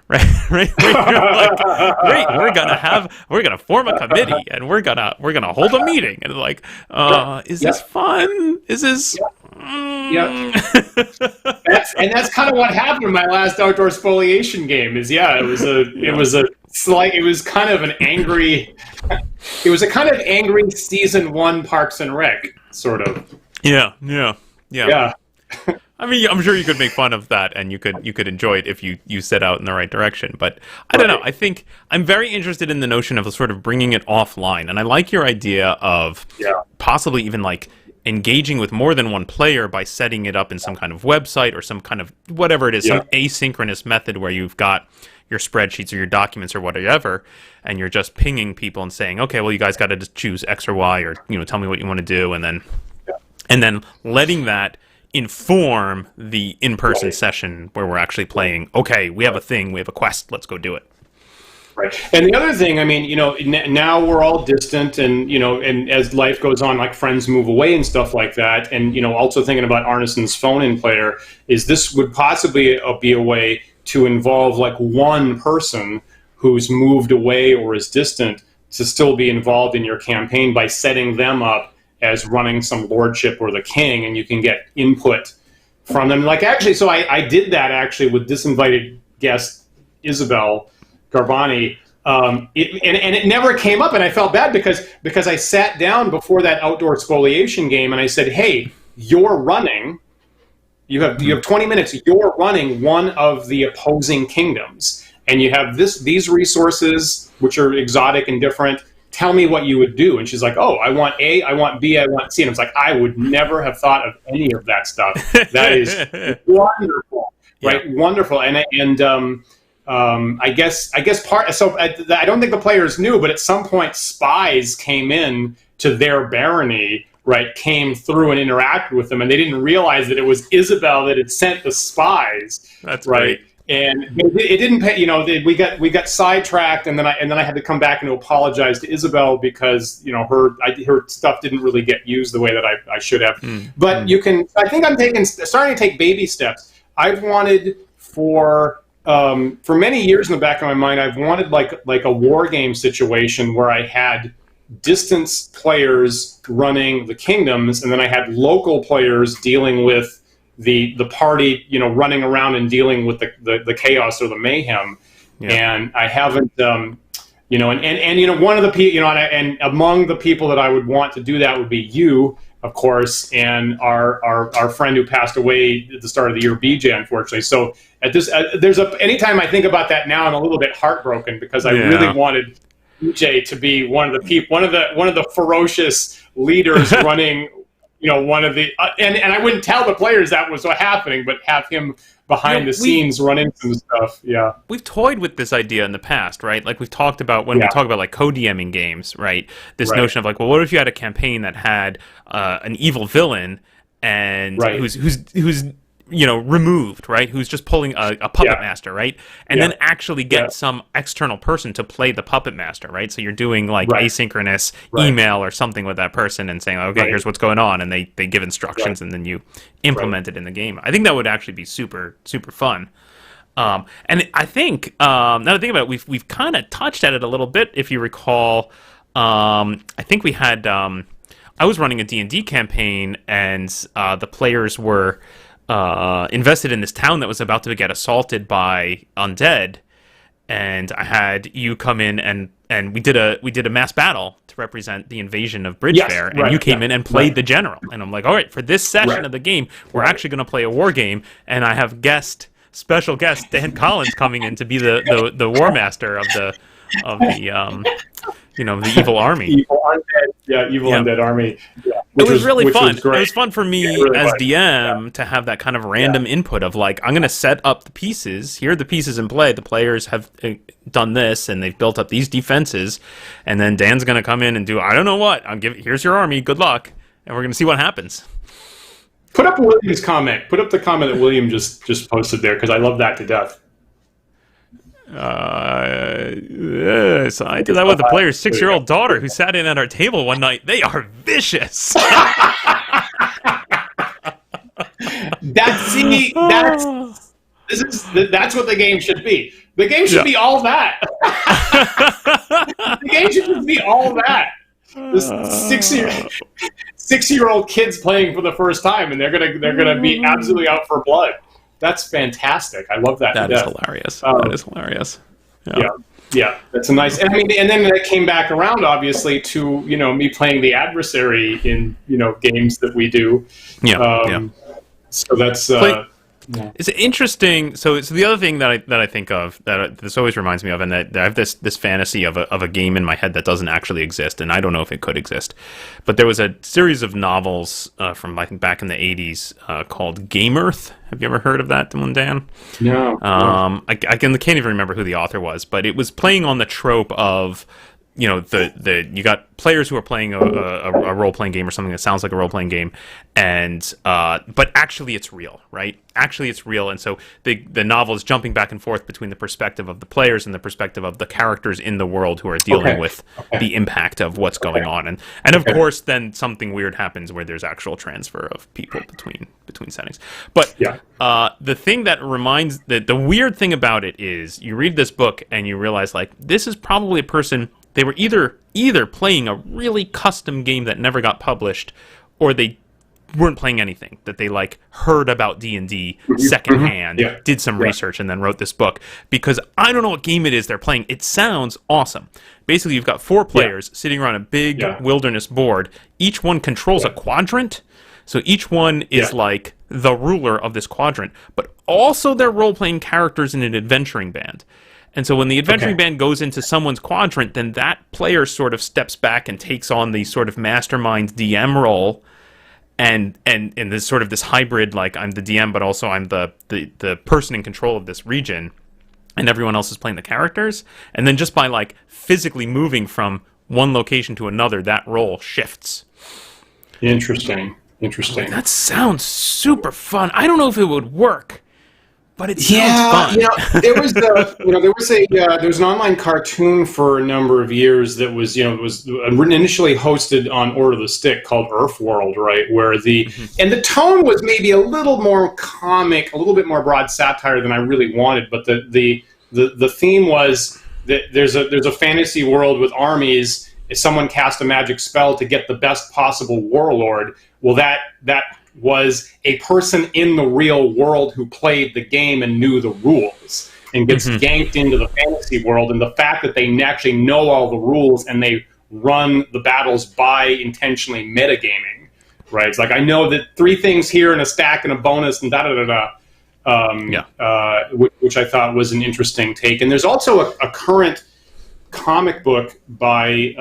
right? Like, great, we're gonna form a committee, and we're gonna hold a meeting, and like, is this fun? Is this? That's kind of what happened in my last outdoor spoliation game. It was kind of an angry season 1 Parks and Rec sort of. Yeah. I mean, I'm sure you could make fun of that, and you could enjoy it if you set out in the right direction. But I don't know. I think I'm very interested in the notion of sort of bringing it offline, and I like your idea of possibly even like engaging with more than one player by setting it up in some kind of website or some kind of whatever it is, some asynchronous method where you've got your spreadsheets or your documents or whatever, and you're just pinging people and saying, okay, well, you guys got to just choose X or Y, or tell me what you want to do, and then letting that inform the in-person session where we're actually playing. Okay, we have a thing, we have a quest, let's go do it. Right. And the other thing, I mean, now we're all distant, and and as life goes on, like friends move away and stuff like that. And also thinking about Arneson's phone-in player, is this would possibly be a way to involve like one person who's moved away or is distant to still be involved in your campaign by setting them up as running some lordship or the king, and you can get input from them. Like actually, so I did that actually with disinvited guest Isabel Garbani, and it never came up, and I felt bad because I sat down before that outdoor spoliation game and I said, hey, you're running. You have 20 minutes. You're running one of the opposing kingdoms, and you have these resources which are exotic and different. Tell me what you would do. And she's like, oh, I want A, I want B, I want C. And I was like, I would never have thought of any of that stuff. That is wonderful, right? Yeah. Wonderful. And I guess part. So I don't think the players knew, but at some point, spies came in to their barony, right? Came through and interacted with them, and they didn't realize that it was Isabel that had sent the spies. That's right. Great. And it didn't pay. We got sidetracked, and then I had to come back and apologize to Isabel because her stuff didn't really get used the way that I should have. But you can. I think I'm starting to take baby steps. I've wanted for many years in the back of my mind. I've wanted like a war game situation where I had distance players running the kingdoms, and then I had local players dealing with the party, running around and dealing with the chaos or the mayhem. Yeah. And I haven't, and one of the people, and among the people that I would want to do that would be you, of course, and our friend who passed away at the start of the year, BJ, unfortunately. So anytime I think about that now, I'm a little bit heartbroken because I really wanted BJ to be one of the people, one of the ferocious leaders running, one of the and I wouldn't tell the players that was what happening, but have him behind the scenes running some stuff. Yeah, we've toyed with this idea in the past, right? Like we've talked about when we talk about like co-DMing games, right? This notion of like, well, what if you had a campaign that had an evil villain and who's removed, right? Who's just pulling a puppet master, right? And then actually get some external person to play the puppet master, right? So you're doing like asynchronous email or something with that person and saying, okay, here's what's going on, and they give instructions and then you implement it in the game. I think that would actually be super, super fun. And I think, now that I think about it, we've kind of touched at it a little bit. If you recall, I think we had, I was running a D&D campaign and the players were invested in this town that was about to get assaulted by undead, and I had you come in and we did a mass battle to represent the invasion of Bridgefair, and you came in and played the general, and I'm like, all right, for this session of the game, we're actually going to play a war game, and I have special guest Dan Collins coming in to be the war master of the the evil army. Evil undead army. Yeah. It was really fun. It was fun for me as DM to have that kind of random input of like, I'm going to set up the pieces. Here are the pieces in play. The players have done this, and they've built up these defenses. And then Dan's going to come in and do, I don't know what. Here's your army. Good luck. And we're going to see what happens. Put up William's comment. Put up the comment that William just posted there, because I love that to death. So I did that with the player's 6-year-old daughter who sat in at our table one night. They are vicious. That's what the game should be. The game should be all that. The game should just be all that. This 6-year-old kids playing for the first time, and they're gonna be absolutely out for blood. That's fantastic. I love that. That is hilarious. That is hilarious. Yeah. That's a nice. And then it came back around, obviously, to me playing the adversary in games that we do. So that's. It's interesting. So the other thing that I think of that this always reminds me of, and that I have this fantasy of a game in my head that doesn't actually exist, and I don't know if it could exist. But there was a series of novels from I think back in the 80s called Game Earth. Have you ever heard of that one, Dan? No. I can't even remember who the author was, but it was playing on the trope of you got players who are playing a role-playing game or something that sounds like a role-playing game, and but actually it's real, right? Actually it's real, and so the novel is jumping back and forth between the perspective of the players and the perspective of the characters in the world who are dealing with the impact of what's going on, and of course then something weird happens where there's actual transfer of people between settings. But the thing that reminds the weird thing about it is you read this book and you realize like this is probably a person. They were either playing a really custom game that never got published, or they weren't playing anything, that they like heard about D&D secondhand, did some research, and then wrote this book. Because I don't know what game it is they're playing. It sounds awesome. Basically, you've got 4 players sitting around a big wilderness board. Each one controls a quadrant. So each one is like the ruler of this quadrant, but also they're role-playing characters in an adventuring band. And so when the adventuring band goes into someone's quadrant, then that player sort of steps back and takes on the sort of mastermind DM role, and this sort of this hybrid, like I'm the DM, but also I'm the person in control of this region, and everyone else is playing the characters. And then just by like physically moving from one location to another, that role shifts. Interesting. That sounds super fun. I don't know if it would work. But it sounds fun. There was an online cartoon for a number of years that was initially hosted on Order of the Stick called Earth World, right? Where and the tone was maybe a little more comic, a little bit more broad satire than I really wanted, but the theme was that there's a fantasy world with armies. If someone cast a magic spell to get the best possible warlord, well, that was a person in the real world who played the game and knew the rules. and gets yanked into the fantasy world. And the fact that they actually know all the rules and they run the battles by intentionally metagaming, right? It's like, I know that 3 things here and a stack and a bonus and da-da-da-da. Which I thought was an interesting take. And there's also a current comic book by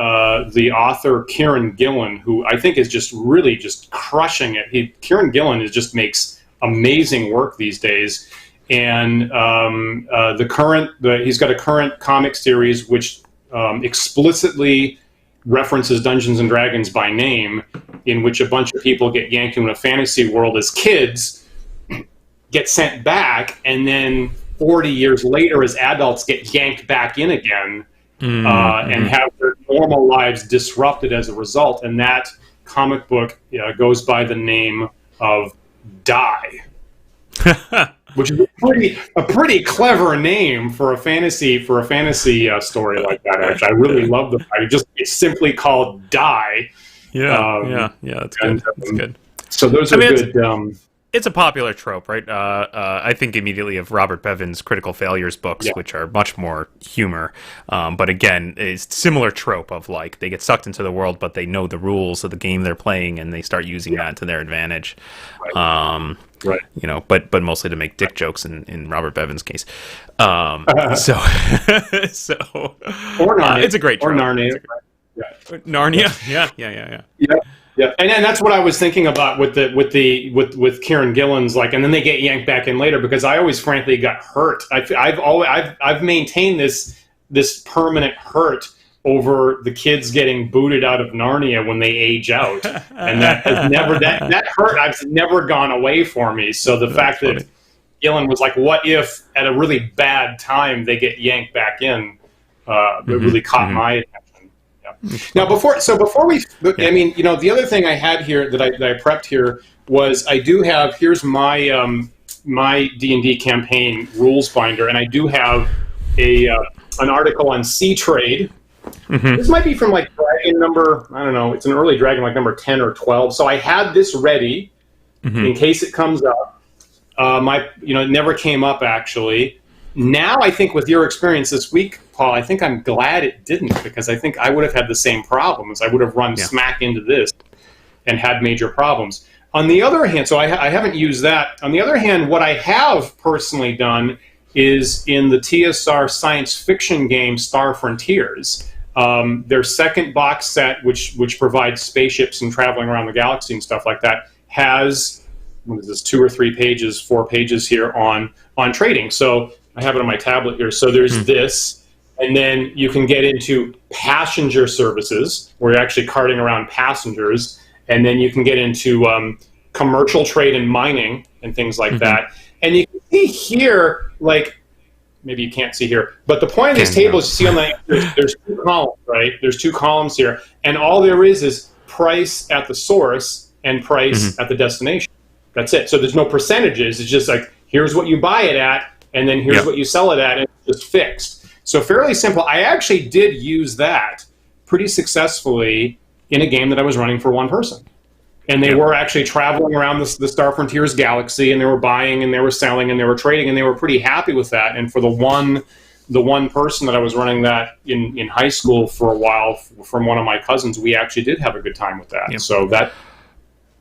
the author Kieran Gillen, who I think is just really just crushing it. Kieran Gillen just makes amazing work these days. And he's got a current comic series which explicitly references Dungeons and Dragons by name, in which a bunch of people get yanked into a fantasy world as kids, get sent back, and then 40 years later as adults get yanked back in again and have their normal lives disrupted as a result. And that comic book goes by the name of Die, which is a pretty clever name for a fantasy story like that. Actually, I really love the fact it's simply called Die. That's good. That's good. So those are good. It's a popular trope, right? I think immediately of Robert Bevan's Critical Failures books, which are much more humor. But again, it's similar trope of like they get sucked into the world, but they know the rules of the game they're playing, and they start using that to their advantage. Right. You know, but mostly to make dick jokes in Robert Bevan's case. So or Narnia. It's a great trope. Or Narnia. Narnia. Yeah. Yeah, and that's what I was thinking about with Kieran Gillen's, like, and then they get yanked back in later, because I always frankly got hurt. I've maintained this permanent hurt over the kids getting booted out of Narnia when they age out, and that hurt has never gone away for me. So the fact that Gillen was like, what if at a really bad time they get yanked back in, it really caught my attention. Now, before we, I mean, you know, the other thing I had here that I prepped here was here's my my D&D campaign rules binder, and I do have an article on Sea Trade. This might be from like dragon number, I don't know, it's an early dragon, like number 10 or 12. So I had this ready in case it comes up. It never came up actually. Now I think with your experience this week, Paul, I think I'm glad it didn't, because I think I would have had the same problems. I would have run smack into this and had major problems. On the other hand, so I haven't used that. On the other hand, what I have personally done is in the TSR science fiction game Star Frontiers, their second box set, which provides spaceships and traveling around the galaxy and stuff like that, has, what is this, 2 or 3 pages, 4 pages here on trading. So I have it on my tablet here. So there's this, and then you can get into passenger services, where you're actually carting around passengers, and then you can get into commercial trade and mining and things like that. And you can see here, like, maybe you can't see here, but the point of this table is, you see on there's 2 columns, right? There's 2 columns here, and all there is price at the source and price at the destination. That's it. So there's no percentages. It's just like, here's what you buy it at, and then here's what you sell it at, and it's just fixed. So fairly simple. I actually did use that pretty successfully in a game that I was running for one person. And they were actually traveling around the Star Frontiers galaxy, and they were buying, and they were selling, and they were trading, and they were pretty happy with that. And for the one person that I was running that in high school for a while from one of my cousins, we actually did have a good time with that. So that...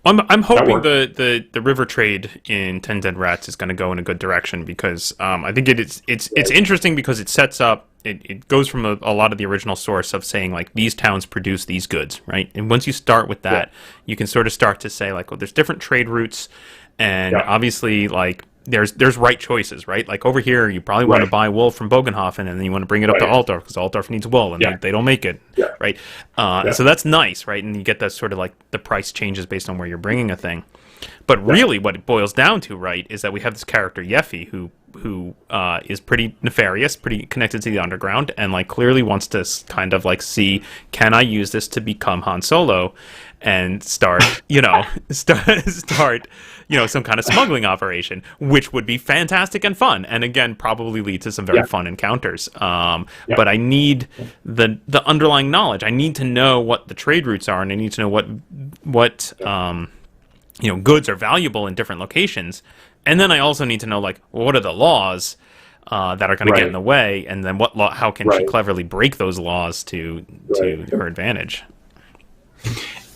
I'm hoping the river trade in 10 Dead Rats is going to go in a good direction, because I think it's interesting, because it sets up, it goes from a lot of the original source of saying, like, these towns produce these goods, right? And once you start with that, you can sort of start to say, like, well, there's different trade routes, and obviously, like, there's right choices, right? Like, over here, you probably want to buy wool from Bogenhofen, and then you want to bring it up to Altdorf, because Altdorf needs wool, and they don't make it, right? So that's nice, right? And you get that sort of, like, the price changes based on where you're bringing a thing. But really what it boils down to, right, is that we have this character, Yeffy, who is pretty nefarious, pretty connected to the underground, and, like, clearly wants to kind of, like, see, can I use this to become Han Solo and start some kind of smuggling operation, which would be fantastic and fun, and again probably lead to some very fun encounters. But I need the underlying knowledge. I need to know what the trade routes are, and I need to know what goods are valuable in different locations. And then I also need to know, like, what are the laws that are going to get in the way, and then how can she cleverly break those laws to her advantage?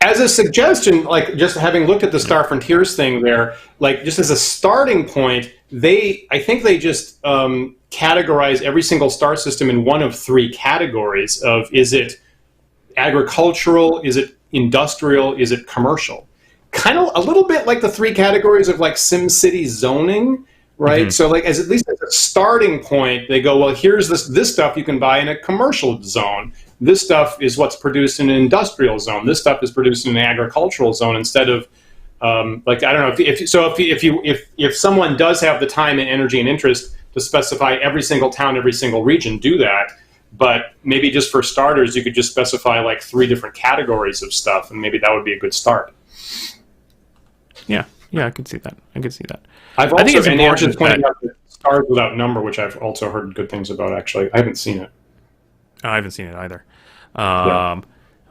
As a suggestion, like just having looked at the Star Frontiers thing there, like just as a starting point, I think they just categorize every single star system in one of three categories of, is it agricultural, is it industrial, is it commercial? Kind of a little bit like the three categories of like SimCity zoning, right? Mm-hmm. So like at least as a starting point, they go, well, here's this stuff you can buy in a commercial zone. This stuff is what's produced in an industrial zone. This stuff is produced in an agricultural zone, instead of like, I don't know, if someone does have the time and energy and interest to specify every single town, every single region, do that. But maybe just for starters, you could just specify like 3 different categories of stuff, and maybe that would be a good start. Yeah, I could see that. I think it's important pointing out the Stars Without Number, which I've also heard good things about, actually. I haven't seen it. I haven't seen it either.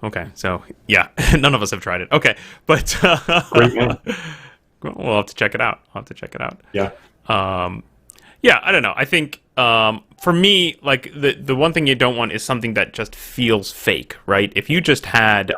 Okay, so yeah, none of us have tried it. Okay, but we'll have to check it out. Yeah. Yeah, I don't know. I think for me, like the one thing you don't want is something that just feels fake, right? If you just had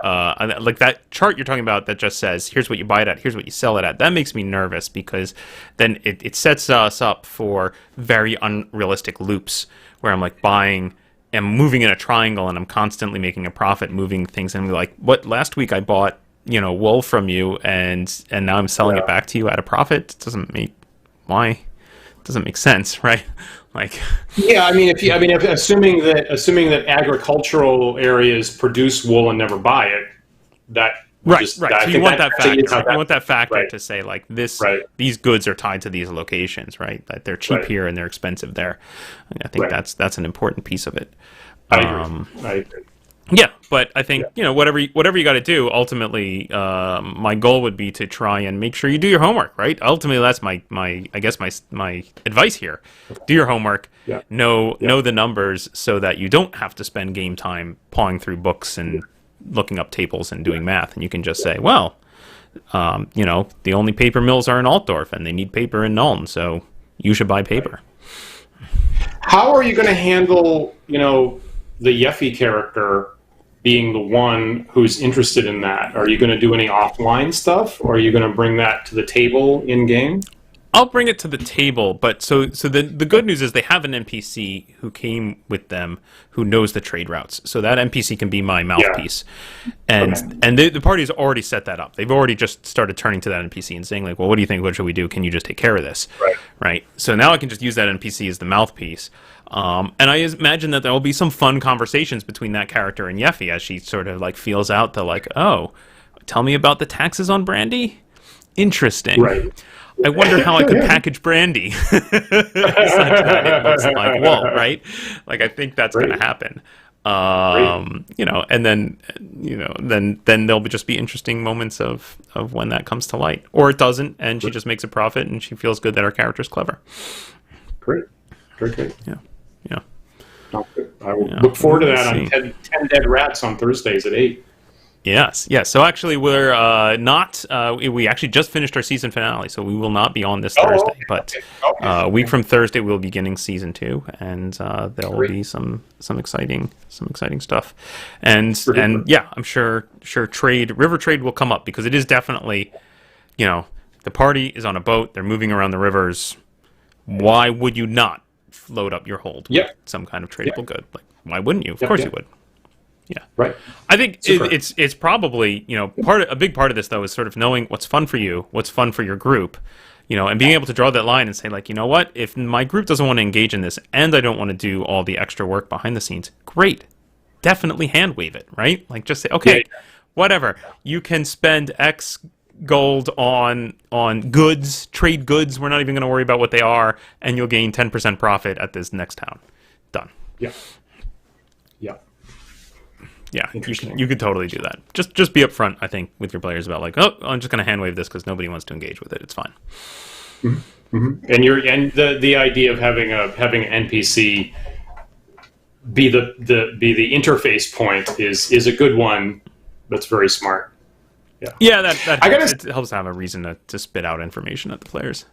like that chart you're talking about that just says, here's what you buy it at, here's what you sell it at, that makes me nervous, because then it sets us up for very unrealistic loops where I'm like buying and moving in a triangle, and I'm constantly making a profit moving things, and like, what, last week I bought wool from you, and now I'm selling it back to you at a profit. It doesn't make sense, right? Like, yeah, I mean, if assuming that agricultural areas produce wool and never buy it, that right. So you want that factor. You want that factor to say like this. Right. These goods are tied to these locations, right? That they're cheap here and they're expensive there. I think that's an important piece of it. I agree. Yeah, but I think whatever you got to do. Ultimately, my goal would be to try and make sure you do your homework. Right. Ultimately, that's my advice here. Do your homework. Yeah. Know the numbers so that you don't have to spend game time pawing through books and looking up tables and doing math. And you can just say, well, the only paper mills are in Altdorf, and they need paper in Nuln, so you should buy paper. How are you going to handle the Yeffy character being the one who's interested in that? Are you going to do any offline stuff, or are you going to bring that to the table in game? I'll bring it to the table, but so the good news is they have an NPC who came with them who knows the trade routes. So that NPC can be my mouthpiece. Yeah. And the party's already set that up. They've already just started turning to that NPC and saying like, well, what do you think? What should we do? Can you just take care of this? Right. So now I can just use that NPC as the mouthpiece. And I imagine that there will be some fun conversations between that character and Yeffy as she sort of like feels out the like, oh, tell me about the taxes on brandy? Interesting. Right. I wonder how I could package brandy such that it looks like wool, right? Like, I think that's going to happen. And then there'll just be interesting moments of when that comes to light. Or it doesn't, and she just makes a profit, and she feels good that her character's clever. Great. Yeah. I will look forward to that on 10 Dead Rats on Thursdays at 8. Yes. So actually, we're we actually just finished our season finale, so we will not be on this Thursday. Okay. But a week from Thursday, we'll be beginning season 2, and there will be some exciting stuff. And yeah, I'm sure river trade will come up, because it is definitely, the party is on a boat, they're moving around the rivers. Why would you not load up your hold with some kind of tradable good? Like, why wouldn't you? Of course you would. Yeah. Right. I think it's probably, a big part of this, though, is sort of knowing what's fun for you, what's fun for your group, and being able to draw that line and say, like, you know what, if my group doesn't want to engage in this and I don't want to do all the extra work behind the scenes, great. Definitely hand wave it, right? Like, just say, okay, whatever. You can spend X gold on goods, trade goods. We're not even going to worry about what they are, and you'll gain 10% profit at this next town. Done. Yeah. Yeah, you could totally do that. Just be upfront, I think, with your players about like, oh, I'm just going to hand wave this because nobody wants to engage with it. It's fine. Mm-hmm. And the idea of having an NPC be the interface point is a good one. That's very smart. Yeah. Yeah, that helps to have a reason to spit out information at the players.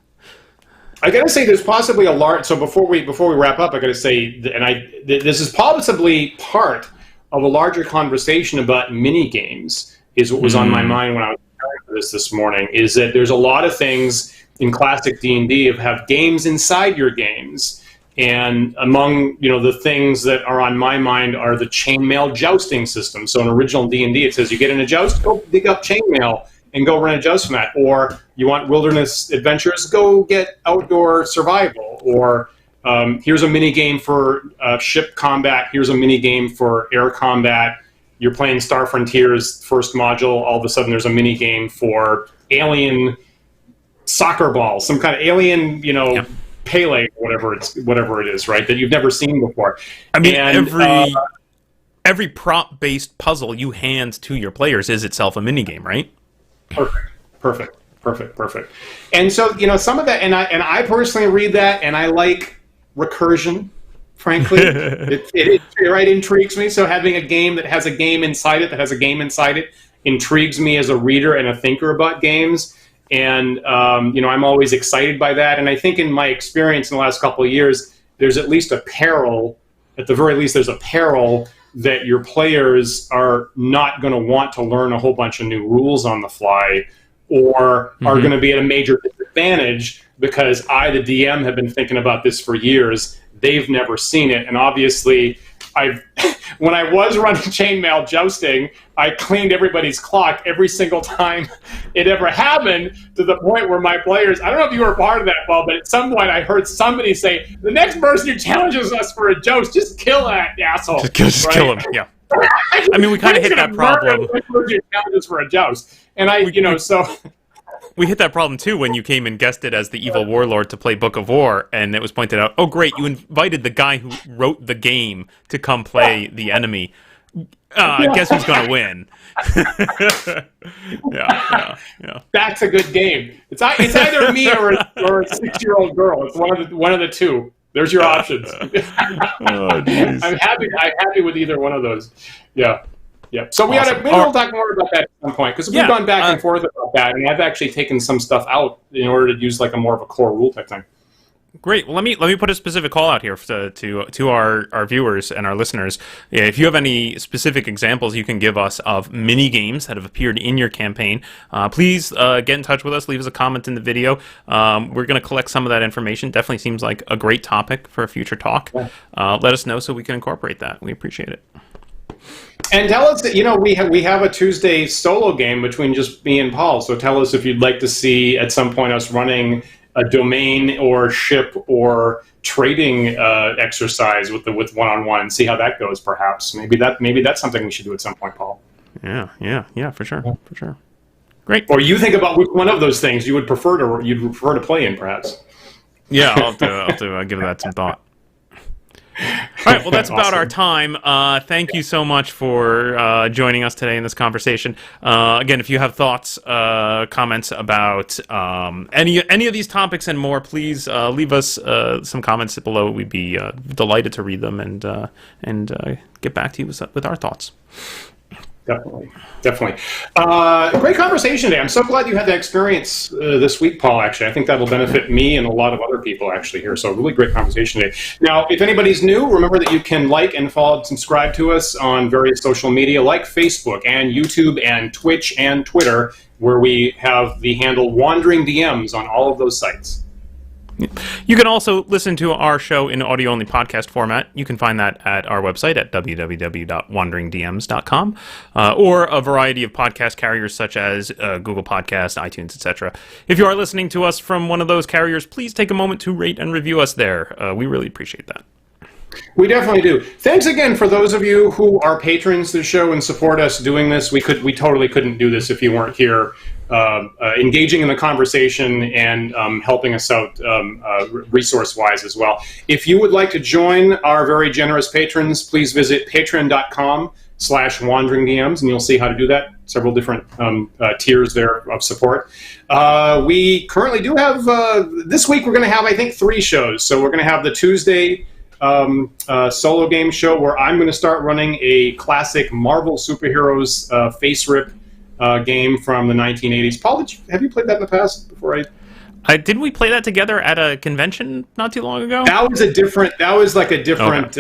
I got to say, there's possibly a large. So before we wrap up, I got to say, this is possibly part of a larger conversation about mini games. Is what was on my mind when I was preparing for this morning. Is that there's a lot of things in classic D&D have games inside your games, and among the things that are on my mind are the chainmail jousting system. So in original D&D, it says you get in a joust, go dig up chainmail and go run a joust from that. Or you want wilderness adventures, go get outdoor survival. Or here's a mini game for ship combat. Here's a mini game for air combat. You're playing Star Frontier's first module. All of a sudden, there's a mini game for alien soccer ball, some kind of alien, Pele, whatever it is, right? That you've never seen before. I mean, and, every prop-based puzzle you hand to your players is itself a mini game, right? Perfect. And so, some of that, and I personally read that, and I like recursion, frankly. it intrigues me. So having a game that has a game inside it, intrigues me as a reader and a thinker about games. And, I'm always excited by that. And I think in my experience in the last couple of years, there's at least a peril, at the very least, there's a peril that your players are not going to want to learn a whole bunch of new rules on the fly, or are going to be at a major disadvantage because I, the DM, have been thinking about this for years. They've never seen it. And obviously, when I was running chainmail jousting, I cleaned everybody's clock every single time it ever happened, to the point where my players, I don't know if you were a part of that, Paul, but at some point I heard somebody say, the next person who challenges us for a joust, just kill that asshole. Just kill him, yeah. I mean, we kind of hit that problem. Challenges for a joust. And we hit that problem too when you came and guested as the evil warlord to play Book of War, and it was pointed out, oh great, you invited the guy who wrote the game to come play the enemy. Guess who's going to win? yeah. That's a good game. It's either me or a 6-year-old girl. It's one of the two. There's your options. I'm happy with either one of those. Yeah. So we'll talk more about that at some point, because we've gone back and forth about that, and I've actually taken some stuff out in order to use like a more of a core rule type thing. Great. Well, let me put a specific call out here to our viewers and our listeners. If you have any specific examples you can give us of mini games that have appeared in your campaign, please get in touch with us. Leave us a comment in the video. We're going to collect some of that information. Definitely seems like a great topic for a future talk. Yeah. Let us know so we can incorporate that. We appreciate it. And tell us that, we have a Tuesday solo game between just me and Paul. So tell us if you'd like to see at some point us running a domain or ship or trading exercise with one-on-one. See how that goes. Perhaps maybe that's something we should do at some point, Paul. Yeah, for sure. Great. Or you think about which one of those things you'd prefer to play in, perhaps. Yeah, I'll have to give that some thought. All right, well, that's awesome. About our time. Thank you so much for joining us today in this conversation. Again, if you have thoughts, comments about any of these topics and more, please leave us some comments below. We'd be delighted to read them and get back to you with our thoughts. Definitely. Great conversation today. I'm so glad you had that experience this week, Paul, actually. I think that'll benefit me and a lot of other people actually here. So really great conversation today. Now, if anybody's new, remember that you can like and follow and subscribe to us on various social media like Facebook and YouTube and Twitch and Twitter, where we have the handle Wandering DMs on all of those sites. You can also listen to our show in audio-only podcast format. You can find that at our website at www.wanderingdms.com or a variety of podcast carriers such as Google Podcasts, iTunes, etc. If you are listening to us from one of those carriers, please take a moment to rate and review us there. We really appreciate that. We definitely do. Thanks again for those of you who are patrons to the show and support us doing this. We totally couldn't do this if you weren't here engaging in the conversation and helping us out resource-wise as well. If you would like to join our very generous patrons, please visit patreon.com/wanderingdms, and you'll see how to do that. Several different tiers there of support. We currently do have, this week we're going to have, I think, 3 shows. So we're going to have the Tuesday solo game show where I'm going to start running a classic Marvel superheroes face rip game from the 1980s. Paul, have you played that in the past before Didn't we play that together at a convention not too long ago? That was a different. That was like a different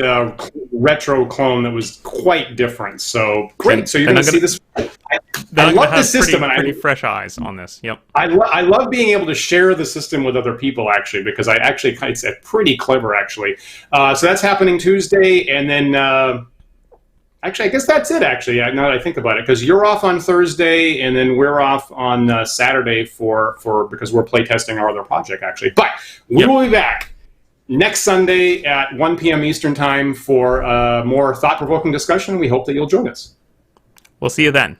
retro clone that was quite different. So great. So you're going to see this. I love the system, pretty fresh eyes on this. Yep. I love being able to share the system with other people actually, because it's pretty clever actually. So that's happening Tuesday, and then. Actually, I guess that's it, actually, now that I think about it, because you're off on Thursday, and then we're off on Saturday because we're playtesting our other project, actually. But we will be back next Sunday at 1 p.m. Eastern Time for more thought-provoking discussion. We hope that you'll join us. We'll see you then.